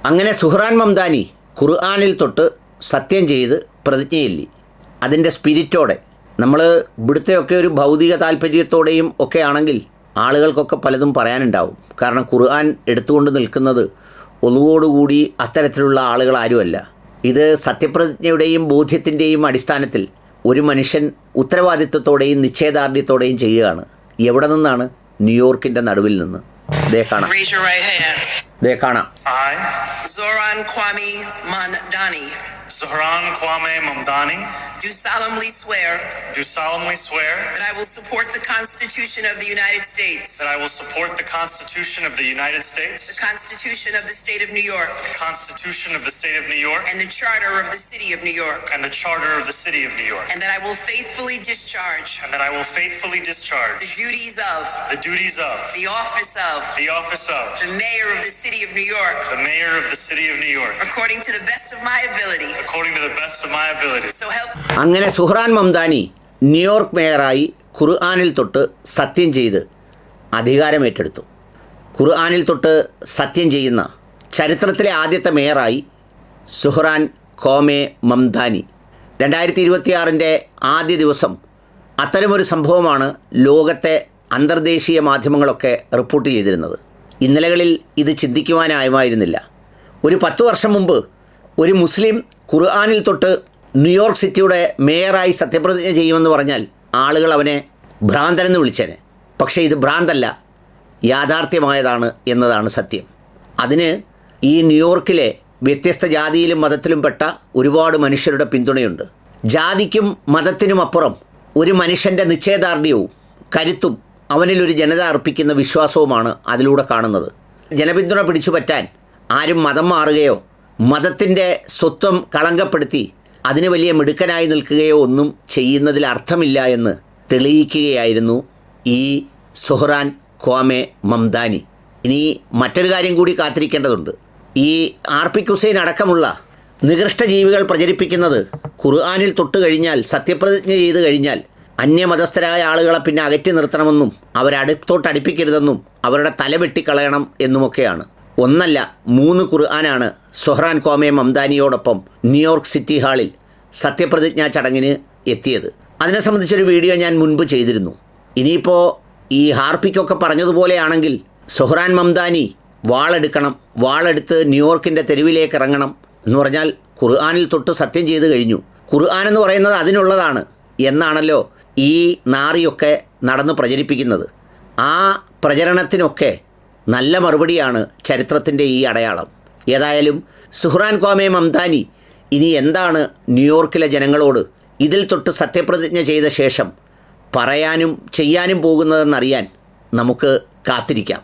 അങ്ങനെ സുഹ്റാൻ മംദാനി ഖുർആനിൽ തൊട്ട് സത്യം ചെയ്ത് പ്രതിജ്ഞയില്ലേ. അതിൻ്റെ സ്പിരിറ്റോടെ നമ്മൾ ഇവിടുത്തെയൊക്കെ ഒരു ഭൗതിക താല്പര്യത്തോടെയും ഒക്കെ ആണെങ്കിൽ ആളുകൾക്കൊക്കെ പലതും പറയാനുണ്ടാവും. കാരണം ഖുർആൻ എടുത്തുകൊണ്ട് നിൽക്കുന്നത് ഒന്നുകൂടി അത്തരത്തിലുള്ള ആളുകളാരുമല്ല. ഇത് സത്യപ്രതിജ്ഞയുടെയും ബോധ്യത്തിൻ്റെയും അടിസ്ഥാനത്തിൽ ഒരു മനുഷ്യൻ ഉത്തരവാദിത്വത്തോടെയും നിശ്ചയദാർഢ്യത്തോടെയും ചെയ്യുകയാണ്. എവിടെ നിന്നാണ്? ന്യൂയോർക്കിൻ്റെ നടുവിൽ നിന്ന്. ദേ കാണാം. I, Zohran Kwame Mamdani, do solemnly swear that I will support the Constitution of the United States, the Constitution of the State of New York, and the Charter of the City of New York, and that I will faithfully discharge the duties of the office of the Mayor of the City of New York, according to the best of my ability. So help. അങ്ങനെ സുഹ്റാൻ Mamdani New York മേയറായി ഖുർആനിൽ തൊട്ട് സത്യം ചെയ്ത് അധികാരമേറ്റെടുത്തു. ഖുർആനിൽ തൊട്ട് സത്യം ചെയ്യുന്ന ചരിത്രത്തിലെ ആദ്യത്തെ മേയറായി സുഹ്റാൻ ഖോമെ മംദാനി. 2026 ആദ്യ ദിവസം അത്തരമൊരു സംഭവമാണ് ലോകത്തെ അന്തർദേശീയ മാധ്യമങ്ങളൊക്കെ റിപ്പോർട്ട് ചെയ്തിരുന്നത്. ഇന്നലകളിൽ ഇത് ചിന്തിക്കുവാനായുമായിരുന്നില്ല. ഒരു 10 വർഷം മുമ്പ് ഒരു മുസ്ലിം ഖുർആനിൽ തൊട്ട് ന്യൂയോർക്ക് സിറ്റിയുടെ മേയറായി സത്യപ്രതിജ്ഞ ചെയ്യുമെന്ന് പറഞ്ഞാൽ ആളുകൾ അവനെ ഭ്രാന്തനെന്ന് വിളിച്ചേനെ. പക്ഷേ ഇത് ഭ്രാന്തല്ല, യാഥാർത്ഥ്യമായതാണ് എന്നതാണ് സത്യം. അതിന് ഈ ന്യൂയോർക്കിലെ വ്യത്യസ്ത ജാതിയിലും മതത്തിലും പെട്ട ഒരുപാട് മനുഷ്യരുടെ പിന്തുണയുണ്ട്. ജാതിക്കും മതത്തിനുമപ്പുറം ഒരു മനുഷ്യൻ്റെ നിശ്ചയദാർഢ്യവും കരുത്തും അവനിലൊരു ജനത അർപ്പിക്കുന്ന വിശ്വാസവുമാണ് അതിലൂടെ കാണുന്നത്. ജനപിന്തുണ പിടിച്ചുപറ്റാൻ ആരും മതം മാറുകയോ മതത്തിൻ്റെ സ്വത്വം കളങ്കപ്പെടുത്തി അതിന് വലിയ മിടുക്കനായി നിൽക്കുകയോ ഒന്നും ചെയ്യുന്നതിൽ അർത്ഥമില്ല എന്ന് തെളിയിക്കുകയായിരുന്നു ഈ സുഹ്റാൻ ഖോമെ മംദാനി. ഇനി മറ്റൊരു കാര്യം കൂടി കാത്തിരിക്കേണ്ടതുണ്ട്. ഈ ആർപിക് ഹുസൈൻ അടക്കമുള്ള നികൃഷ്ട ജീവികൾ പ്രചരിപ്പിക്കുന്നത് ഖുർആനിൽ തൊട്ട് കഴിഞ്ഞാൽ, സത്യപ്രതിജ്ഞ ചെയ്ത് കഴിഞ്ഞാൽ അന്യമതസ്ഥരായ ആളുകളെ പിന്നെ അകറ്റി നിർത്തണമെന്നും അവരടുത്തോട്ടടുപ്പിക്കരുതെന്നും അവരുടെ തല വെട്ടിക്കളയണം എന്നുമൊക്കെയാണ്. ഒന്നല്ല 3 ഖുർആനാണ് സുഹ്റാൻ ഖോമെ മംദാനിയോടൊപ്പം ന്യൂയോർക്ക് സിറ്റി ഹാളിൽ സത്യപ്രതിജ്ഞാ ചടങ്ങിന് എത്തിയത്. അതിനെ സംബന്ധിച്ചൊരു വീഡിയോ ഞാൻ മുൻപ് ചെയ്തിരുന്നു. ഇനിയിപ്പോൾ ഈ ഹാർപ്പിക്കൊക്കെ പറഞ്ഞതുപോലെയാണെങ്കിൽ സുഹ്റാൻ മംദാനി വാളെടുക്കണം, വാളെടുത്ത് ന്യൂയോർക്കിൻ്റെ തെരുവിലേക്ക് ഇറങ്ങണം എന്ന് പറഞ്ഞാൽ ഖുർആനിൽ തൊട്ട് സത്യം ചെയ്ത് കഴിഞ്ഞു. ഖുർആൻ എന്ന് പറയുന്നത് അതിനുള്ളതാണ് എന്നാണല്ലോ ഈ നാറിയൊക്കെ നടന്ന് പ്രചരിപ്പിക്കുന്നത്. ആ പ്രചരണത്തിനൊക്കെ നല്ല മറുപടിയാണ് ചരിത്രത്തിൻ്റെ ഈ അടയാളം. ഏതായാലും സുഹ്റാൻ ഖോമെ മംദാനി ഇനി എന്താണ് ന്യൂയോർക്കിലെ ജനങ്ങളോട് ഇതിൽ തൊട്ട് സത്യപ്രതിജ്ഞ ചെയ്ത ശേഷം പറയാനും ചെയ്യാനും പോകുന്നതെന്നറിയാൻ നമുക്ക് കാത്തിരിക്കാം.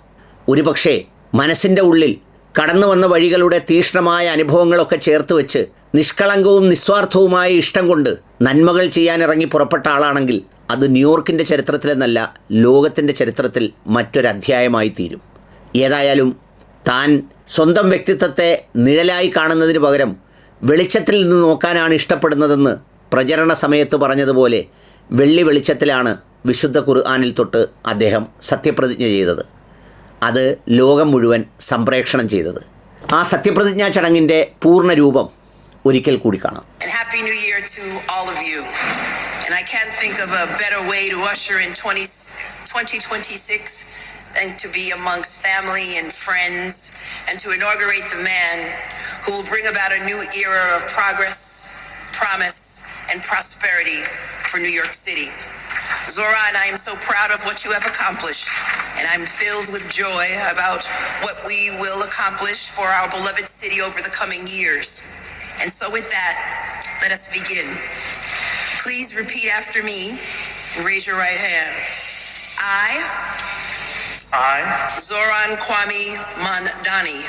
ഒരുപക്ഷേ മനസ്സിൻ്റെ ഉള്ളിൽ കടന്നു വന്ന വഴികളുടെ തീക്ഷ്ണമായ അനുഭവങ്ങളൊക്കെ ചേർത്ത് വെച്ച് നിഷ്കളങ്കവും നിസ്വാർത്ഥവുമായ ഇഷ്ടം കൊണ്ട് നന്മകൾ ചെയ്യാനിറങ്ങി പുറപ്പെട്ട ആളാണെങ്കിൽ അത് ന്യൂയോർക്കിൻ്റെ ചരിത്രത്തിലെന്നല്ല ലോകത്തിൻ്റെ ചരിത്രത്തിൽ മറ്റൊരധ്യായമായി തീരും. ഏതായാലും താൻ സ്വന്തം വ്യക്തിത്വത്തെ നിഴലായി കാണുന്നതിന് പകരം വെളിച്ചത്തിൽ നിന്ന് നോക്കാനാണ് ഇഷ്ടപ്പെടുന്നതെന്ന് പ്രചരണ സമയത്ത് പറഞ്ഞതുപോലെ വെള്ളി വെളിച്ചത്തിലാണ് വിശുദ്ധ ഖുർആനിൽ തൊട്ട് അദ്ദേഹം സത്യപ്രതിജ്ഞ ചെയ്തത്. അത് ലോകം മുഴുവൻ സംപ്രേഷണം ചെയ്തത്. ആ സത്യപ്രതിജ്ഞാ ചടങ്ങിൻ്റെ പൂർണ്ണ രൂപം ഒരിക്കൽ കൂടി കാണാം. Happy New Year to all of you. And I can't think of a better way to usher in 2026 than to be amongst family and friends and to inaugurate the man who will bring about a new era of progress, promise, and prosperity for New York City. Zohran, I am so proud of what you have accomplished, and I'm filled with joy about what we will accomplish for our beloved city over the coming years. And so with that, let us begin. Please repeat after me and raise your right hand. I, Zohran Kwame Mamdani,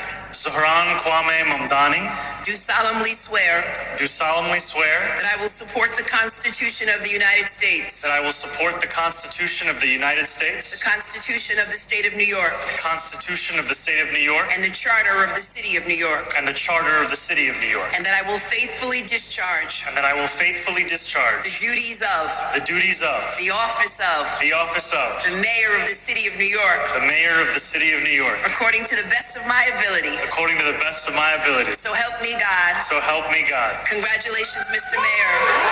do solemnly swear that I will support the Constitution of the United States, that I will support the Constitution of the United the States, Constitution of the State of New York, the Constitution of the State of New York, and the Charter of the City of New York, and the Charter of the City of New York, and that I will faithfully discharge and that I will faithfully the discharge duties of the duties of the office of the Mayor of the City of New York Mayor of the City of New York, according to the best of my ability. according to the best of my ability. So help me God. So help me God. Congratulations, Mr. Mayor.